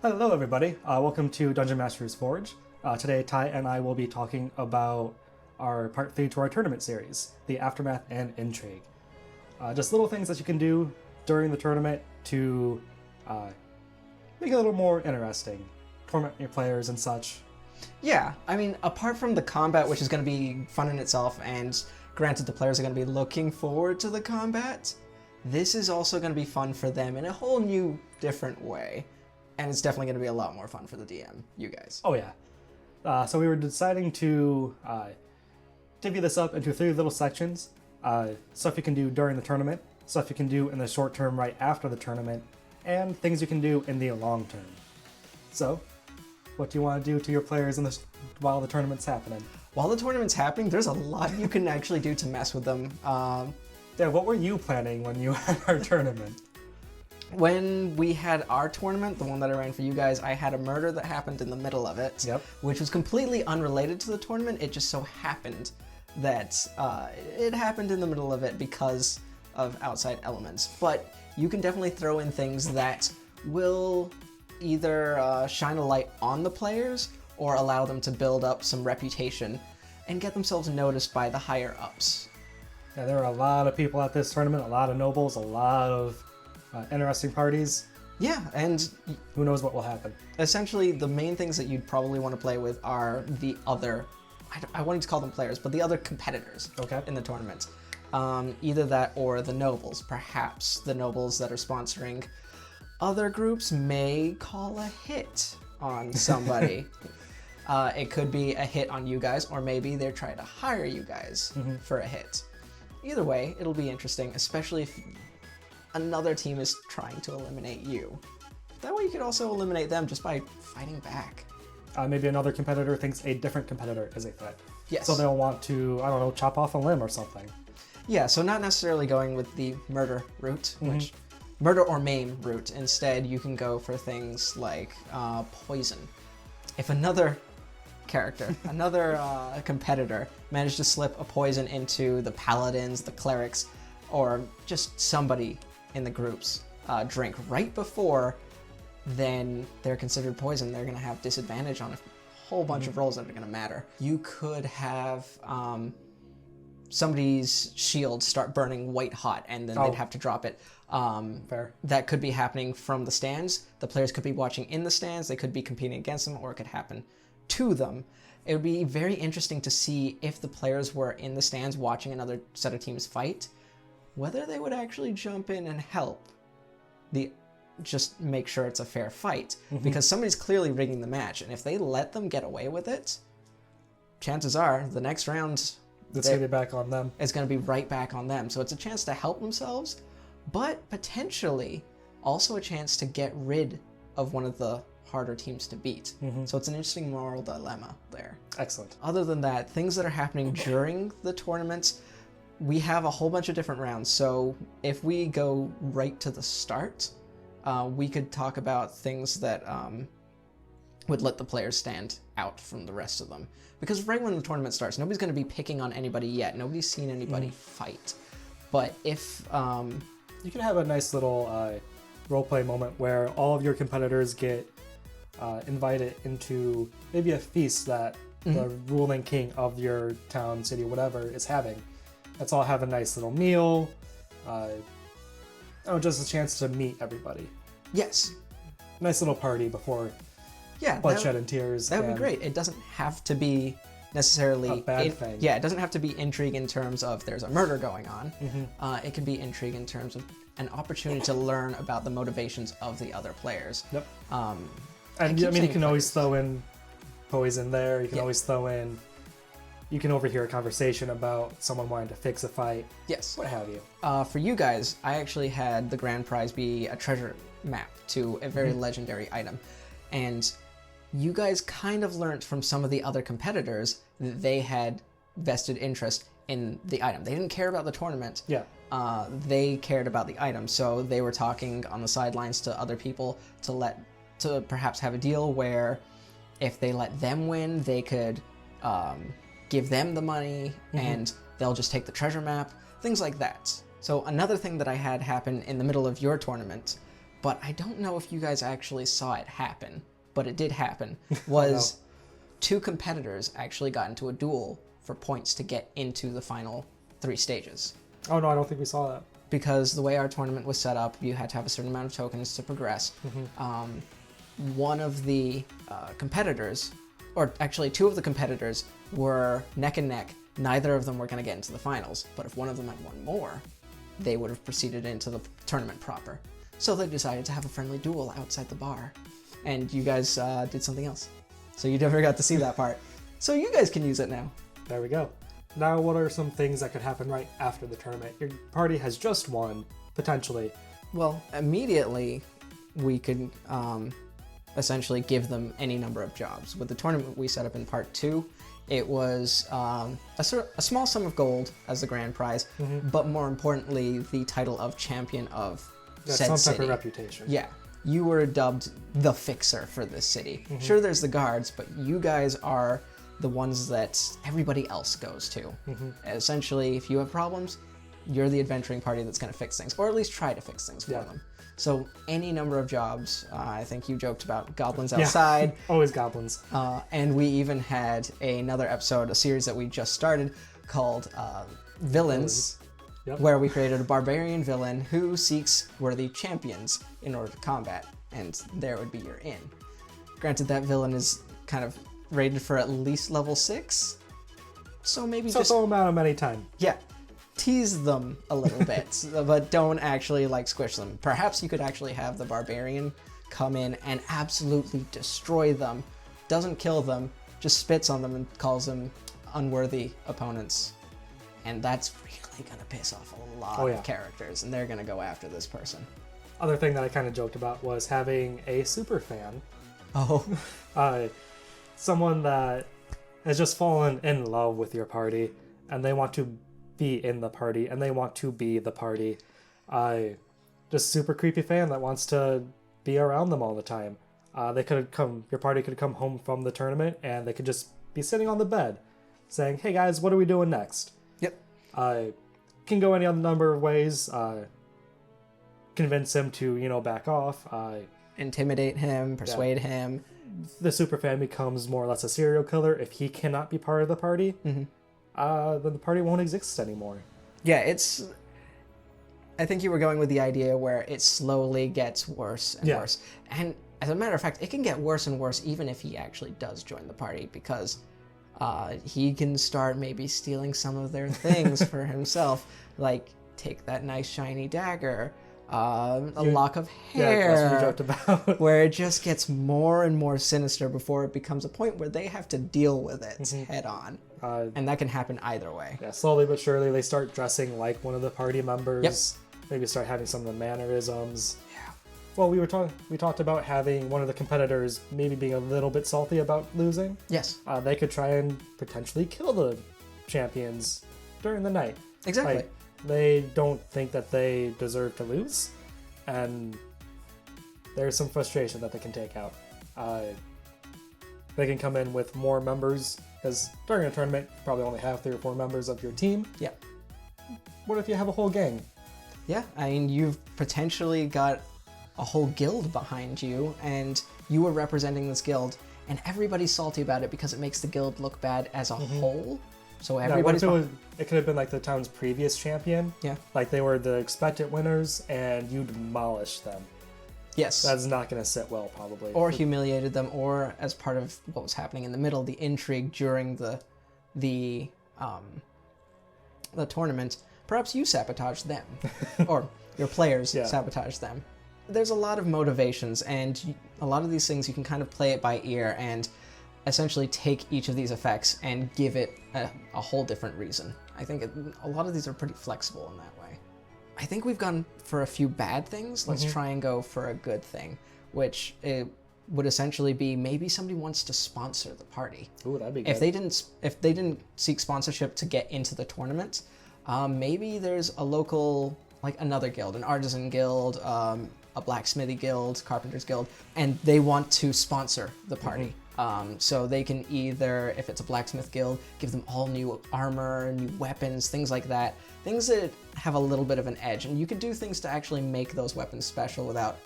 Hello everybody, welcome to Dungeon Master's Forge. Today Ty and I will be talking about our part 3 to our tournament series, the Aftermath and Intrigue. Just little things that you can do during the tournament to make it a little more interesting, torment your players and such. Yeah, I mean, apart from the combat, which is going to be fun in itself, and granted the players are going to be looking forward to the combat, this is also going to be fun for them in a whole new, different way. And it's definitely going to be a lot more fun for the DM, you guys. Oh yeah. So we were deciding to divvy this up into 3 little sections. Stuff you can do during the tournament, stuff you can do in the short term right after the tournament, and things you can do in the long term. So, what do you want to do to your players while the tournament's happening? While the tournament's happening, there's a lot you can actually do to mess with them. Yeah, what were you planning when you had our tournament? When we had our tournament, the one that I ran for you guys, I had a murder that happened in the middle of it, which was completely unrelated to the tournament. It just so happened that it happened in the middle of it because of outside elements. But you can definitely throw in things that will either shine a light on the players or allow them to build up some reputation and get themselves noticed by the higher ups. Yeah, there are a lot of people at this tournament, a lot of nobles, a lot of interesting parties. Yeah, and who knows what will happen. Essentially, the main things that you'd probably want to play with are the other, I wanted to call them players, but the other competitors in the tournament. Either that or the nobles. Perhaps the nobles that are sponsoring other groups may call a hit on somebody. It could be a hit on you guys, or maybe they're trying to hire you guys for a hit. Either way, it'll be interesting, especially if another team is trying to eliminate you. That way you could also eliminate them just by fighting back. Maybe another competitor thinks a different competitor is a threat. Yes. So they'll want to, I don't know, chop off a limb or something. Yeah, so not necessarily going with the murder route, which murder or maim route. Instead, you can go for things like poison. If another character, another competitor managed to slip a poison into the paladins, the clerics, or just somebody in the group's drink right before, then they're considered poison. They're going to have disadvantage on a whole bunch of rolls that are going to matter. You could have somebody's shield start burning white hot, and then they'd have to drop it. Fair. That could be happening from the stands. The players could be watching in the stands. They could be competing against them, or it could happen to them. It would be very interesting to see if the players were in the stands watching another set of teams fight, whether they would actually jump in and help just make sure it's a fair fight, because somebody's clearly rigging the match, and if they let them get away with it, chances are the next round it's going to be back on them. It's going to be right back on them. So it's a chance to help themselves, but potentially also a chance to get rid of one of the harder teams to beat. So it's an interesting moral dilemma there. Excellent. Other than that, things that are happening during the tournaments, we have a whole bunch of different rounds. So if we go right to the start, we could talk about things that would let the players stand out from the rest of them. Because right when the tournament starts, nobody's going to be picking on anybody yet. Nobody's seen anybody fight. But if... you can have a nice little roleplay moment where all of your competitors get invited into maybe a feast that the ruling king of your town, city, whatever is having. Let's all have a nice little meal. Just a chance to meet everybody. Yes. Nice little party before bloodshed and tears. That would be great. It doesn't have to be necessarily a bad thing. Yeah, it doesn't have to be intrigue in terms of there's a murder going on. It can be intrigue in terms of an opportunity to learn about the motivations of the other players. Yep. And I mean, you can always throw in poison there. You can always throw in... You can overhear a conversation about someone wanting to fix a fight. Yes. What have you. For you guys, I actually had the grand prize be a treasure map to a very legendary item. And you guys kind of learned from some of the other competitors that they had vested interest in the item. They didn't care about the tournament. Yeah. They cared about the item. So they were talking on the sidelines to other people to perhaps have a deal where if they let them win, they could... give them the money and they'll just take the treasure map, things like that. So another thing that I had happen in the middle of your tournament but I don't know if you guys actually saw it happen, but it did happen, was two competitors actually got into a duel for points to get into the final 3 stages. Oh no, I don't think we saw that. Because the way our tournament was set up, you had to have a certain amount of tokens to progress. One of the competitors, or actually 2 of the competitors, were neck and neck. Neither of them were going to get into the finals, but if one of them had won more, they would have proceeded into the tournament proper. So they decided to have a friendly duel outside the bar, and you guys did something else. So you never got to see that part. So you guys can use it now. There we go. Now, what are some things that could happen right after the tournament? Your party has just won, potentially. Well, immediately we could essentially give them any number of jobs. With the tournament we set up in part 2, it was a small sum of gold as the grand prize, but more importantly, the title of champion of said some city. type of reputation. Yeah. You were dubbed the fixer for this city. Sure, there's the guards, but you guys are the ones that everybody else goes to. Essentially, if you have problems, you're the adventuring party that's going to fix things, or at least try to fix things for them. So any number of jobs. I think you joked about goblins outside. Always goblins. And we even had another episode, a series that we just started called Villains, where we created a barbarian villain who seeks worthy champions in order to combat, and there would be your in. Granted, that villain is kind of rated for at least level 6, so maybe so throw them out many times. Yeah, tease them a little bit, but don't actually like squish them. Perhaps you could actually have the barbarian come in and absolutely destroy them, doesn't kill them, just spits on them and calls them unworthy opponents, and that's really gonna piss off a lot of characters, and they're gonna go after this person. Other thing that I kind of joked about was having a superfan. Someone that has just fallen in love with your party, and they want to be in the party, and they want to be the party. Just super creepy fan that wants to be around them all the time. Your party could come home from the tournament, and they could just be sitting on the bed, saying, "Hey guys, what are we doing next?" Yep. Can go any other number of ways. Convince him to, back off. Intimidate him, persuade him. The superfan becomes more or less a serial killer if he cannot be part of the party. Then the party won't exist anymore. Yeah, I think you were going with the idea where it slowly gets worse and worse. And as a matter of fact, it can get worse and worse even if he actually does join the party, because he can start maybe stealing some of their things for himself, like take that nice shiny dagger, a lock of hair, that's what you joked about. where it just gets more and more sinister before it becomes a point where they have to deal with it head on. And that can happen either way. Yeah, slowly but surely they start dressing like one of the party members. Maybe start having some of the mannerisms. Yeah. Well, we talked about having one of the competitors maybe being a little bit salty about losing. Yes. They could try and potentially kill the champions during the night. Exactly. Like, they don't think that they deserve to lose, and there's some frustration that they can take out. They can come in with more members, because during a tournament, you probably only have 3 or 4 members of your team. Yeah. What if you have a whole gang? Yeah, I mean, you've potentially got a whole guild behind you, and you are representing this guild, and everybody's salty about it because it makes the guild look bad as a whole. So everybody's... It could have been like the town's previous champion. Yeah. Like they were the expected winners, and you demolished them. Yes. That's not going to sit well, probably. Or humiliated them, or as part of what was happening in the middle, the intrigue during the tournament. Perhaps you sabotaged them, or your players sabotaged them. There's a lot of motivations, and a lot of these things you can kind of play it by ear and essentially take each of these effects and give it a whole different reason. I think a lot of these are pretty flexible in that way. I think we've gone for a few bad things. Let's try and go for a good thing, which would essentially be maybe somebody wants to sponsor the party. Ooh, that'd be good. If they didn't seek sponsorship to get into the tournament, maybe there's a local, like another guild, an artisan guild, a blacksmithy guild, carpenter's guild, and they want to sponsor the party. So they can either, if it's a blacksmith guild, give them all new armor, new weapons, things like that. Things that have a little bit of an edge. And you could do things to actually make those weapons special without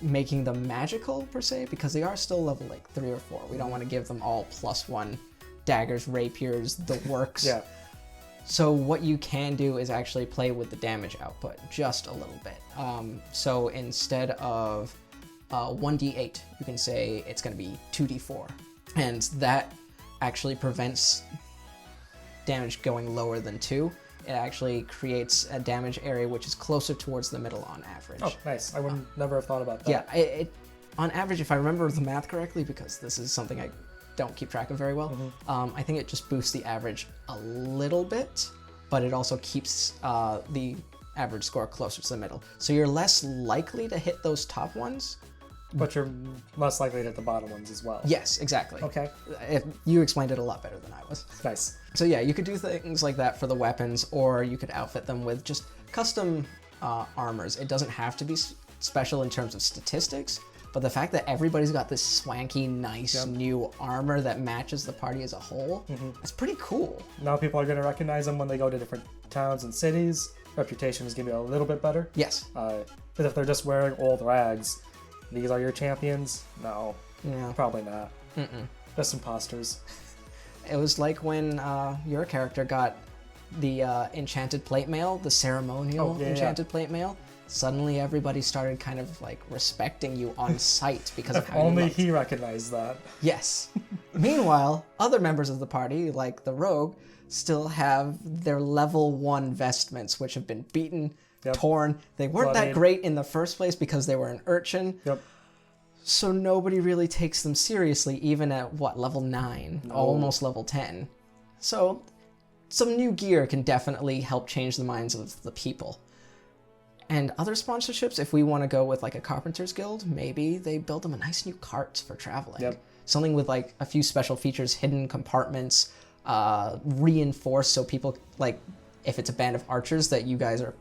making them magical per se, because they are still level like 3 or 4. We don't want to give them all +1 daggers, rapiers, the works. Yeah. So what you can do is actually play with the damage output just a little bit. So instead of 1d8, you can say it's going to be 2d4, and that actually prevents damage going lower than 2. It actually creates a damage area which is closer towards the middle on average. Oh, nice. I would never have thought about that. Yeah, it on average, if I remember the math correctly, because this is something I don't keep track of very well, I think it just boosts the average a little bit, but it also keeps the average score closer to the middle. So you're less likely to hit those top ones. But you're less likely to hit the bottom ones as well. Yes, exactly. Okay. You explained it a lot better than I was. Nice. So yeah, you could do things like that for the weapons, or you could outfit them with just custom armors. It doesn't have to be special in terms of statistics, but the fact that everybody's got this swanky, nice new armor that matches the party as a whole, it's pretty cool. Now people are going to recognize them when they go to different towns and cities. Reputation is going to be a little bit better. Yes. But if they're just wearing old rags, these are your champions? No. Yeah. Probably not. Just imposters. It was like when your character got the enchanted plate mail, the ceremonial enchanted plate mail. Suddenly everybody started kind of like respecting you on sight because of how Only you looked. he recognized that. Yes. Meanwhile, other members of the party, like the rogue, still have their level 1 vestments, which have been beaten, torn. They weren't that great in the first place because they were an urchin. Yep. So nobody really takes them seriously, even at, what, level 9? No. Almost level 10. So some new gear can definitely help change the minds of the people. And other sponsorships, if we want to go with like a carpenter's guild, maybe they build them a nice new cart for traveling. Yep. Something with like a few special features, hidden compartments, reinforced so people, like if it's a band of archers that you guys are,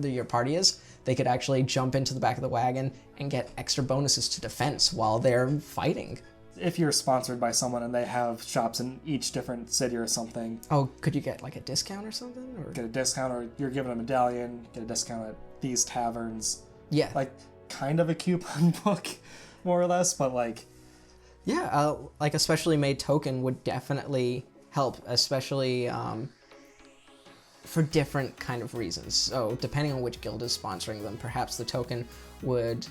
your party is, they could actually jump into the back of the wagon and get extra bonuses to defense while they're fighting. If you're sponsored by someone and they have shops in each different city or something. Oh, could you get like a discount or something? Or get a discount, or you're given a medallion, get a discount at these taverns. Yeah. Like kind of a coupon book, more or less, but like... Yeah, like a specially made token would definitely help, especially for different kind of reasons. So depending on which guild is sponsoring them, perhaps the token would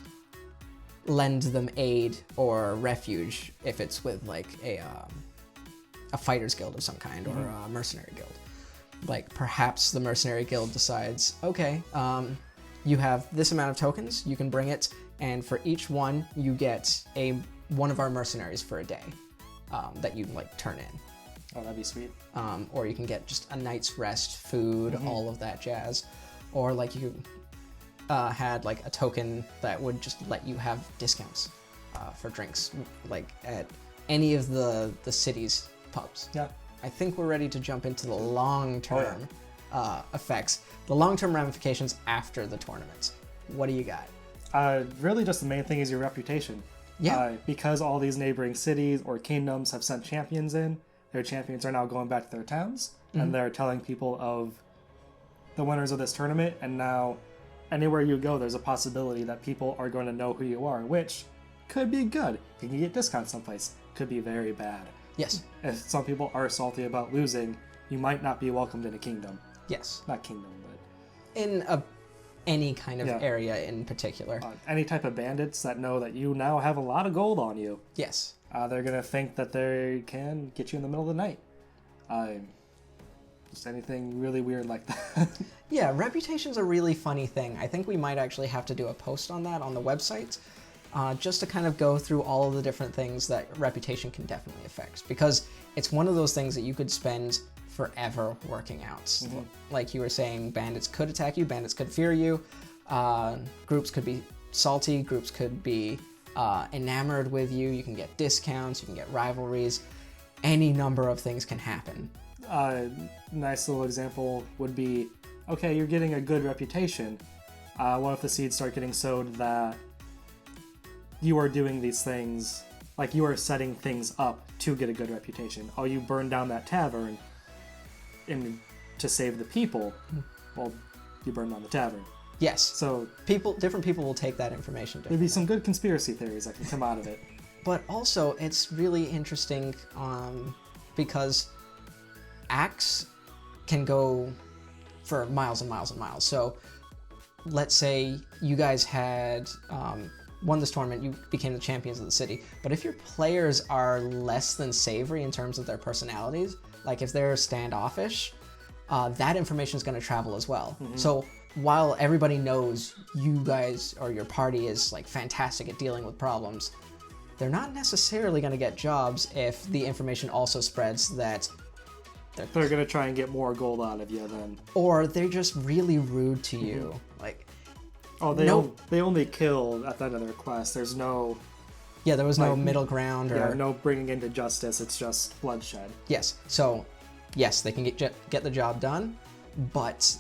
lend them aid or refuge if it's with like a fighters guild of some kind, or a mercenary guild. Like perhaps the mercenary guild decides, okay, you have this amount of tokens, you can bring it, and for each one you get one of our mercenaries for a day that you like turn in. Oh, that'd be sweet. Or you can get just a night's rest, food, all of that jazz. Or like you had like a token that would just let you have discounts for drinks, like at any of the city's pubs. Yeah. I think we're ready to jump into the long-term effects, the long-term ramifications after the tournament. What do you got? Really just the main thing is your reputation. Yeah. Because all these neighboring cities or kingdoms have sent champions in, their champions are now going back to their towns, and they're telling people of the winners of this tournament, and now anywhere you go, there's a possibility that people are going to know who you are, which could be good. You can get discounts someplace. Could be very bad. Yes. If some people are salty about losing, you might not be welcomed in a kingdom. Yes. Not kingdom, but... In any kind of area in particular. Any type of bandits that know that you now have a lot of gold on you. Yes. They're going to think that they can get you in the middle of the night. Just anything really weird like that. Yeah, reputation's a really funny thing. I think we might actually have to do a post on that on the website, just to kind of go through all of the different things that reputation can definitely affect. Because it's one of those things that you could spend forever working out. Like you were saying, bandits could attack you, bandits could fear you, groups could be salty, groups could be enamored with you, you can get discounts, you can get rivalries, any number of things can happen. Nice little example would be, okay, you're getting a good reputation. What if the seeds start getting sowed that you are doing these things, like you are setting things up to get a good reputation? Oh, you burned down that tavern to save the people. Well, you burned down the tavern. Yes. So different people will take that information differently. Maybe some good conspiracy theories that can come out of it. But also, it's really interesting because acts can go for miles and miles and miles. So let's say you guys had won this tournament, you became the champions of the city. But if your players are less than savory in terms of their personalities, like if they're standoffish, that information is going to travel as well. So while everybody knows you guys or your party is like fantastic at dealing with problems, they're not necessarily going to get jobs if the information also spreads that they're going to try and get more gold out of you then. Or they're just really rude to you. Like, oh, they only kill at the end of their quest. There's no... Yeah, there was no middle ground or... Yeah, no bringing into justice. It's just bloodshed. Yes. So, yes, they can get the job done, but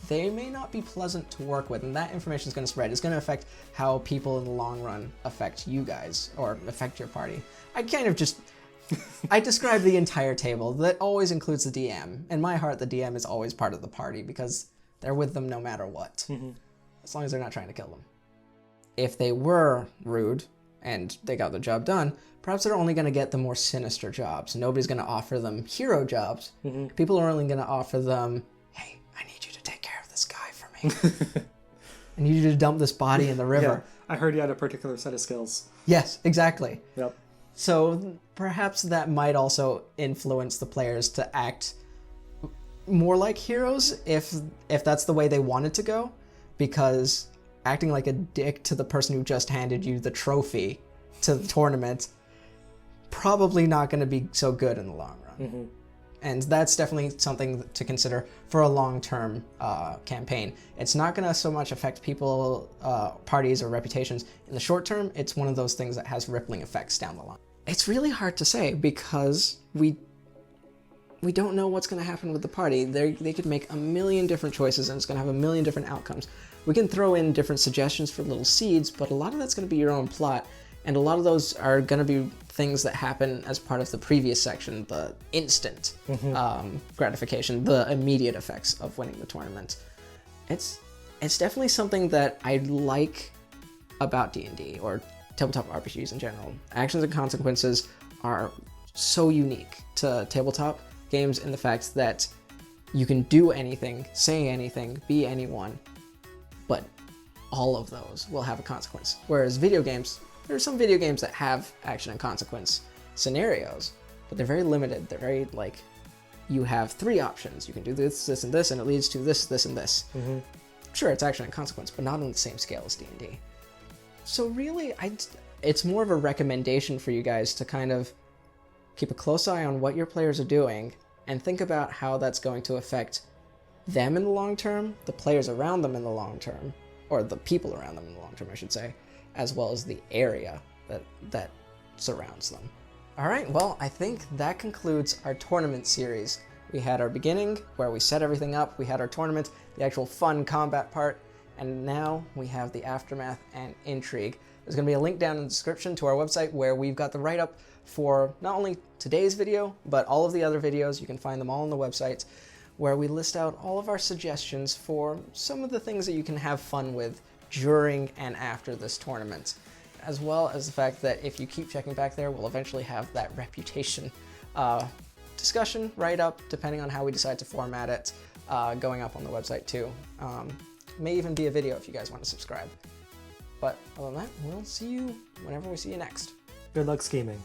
they may not be pleasant to work with, and that information is going to spread. It's going to affect how people in the long run affect you guys or affect your party. I kind of just... I describe the entire table. That always includes the DM. In my heart, the DM is always part of the party because they're with them no matter what. As long as they're not trying to kill them. If they were rude and they got the job done, perhaps they're only going to get the more sinister jobs. Nobody's going to offer them hero jobs. People are only going to offer them, hey, I need you to take care of this guy for me. I need you to dump this body in the river. Yeah, I heard you had a particular set of skills. Yes, exactly. Yep. So perhaps that might also influence the players to act more like heroes if that's the way they wanted to go, because acting like a dick to the person who just handed you the trophy to the tournament, probably not going to be so good in the long run. And that's definitely something to consider for a long-term campaign. It's not going to so much affect people, parties, or reputations. In the short term, it's one of those things that has rippling effects down the line. It's really hard to say because we don't know what's going to happen with the party. They could make a million different choices and it's going to have a million different outcomes. We can throw in different suggestions for little seeds, but a lot of that's going to be your own plot, and a lot of those are going to be things that happen as part of the previous section, the instant gratification, the immediate effects of winning the tournament. It's definitely something that I like about D&D, or tabletop RPGs in general. Actions and consequences are so unique to tabletop games in the fact that you can do anything, say anything, be anyone, but all of those will have a consequence. Whereas video games, there are some video games that have action and consequence scenarios, but they're very limited. They're very like, you have 3 options. You can do this, this, and this, and it leads to this, this, and this. Sure, it's action and consequence, but not on the same scale as D&D. So really, it's more of a recommendation for you guys to kind of keep a close eye on what your players are doing and think about how that's going to affect them in the long term, the players around them in the long term, or the people around them in the long term, I should say, as well as the area that surrounds them. All right, well, I think that concludes our tournament series. We had our beginning, where we set everything up. We had our tournament, the actual fun combat part, and now we have the aftermath and intrigue. There's going to be a link down in the description to our website where we've got the write-up for not only today's video, but all of the other videos. You can find them all on the website, where we list out all of our suggestions for some of the things that you can have fun with during and after this tournament, as well as the fact that if you keep checking back there, we'll eventually have that reputation discussion write-up, depending on how we decide to format it, going up on the website too. May even be a video if you guys want to subscribe. But other than that, we'll see you whenever we see you next. Good luck scheming.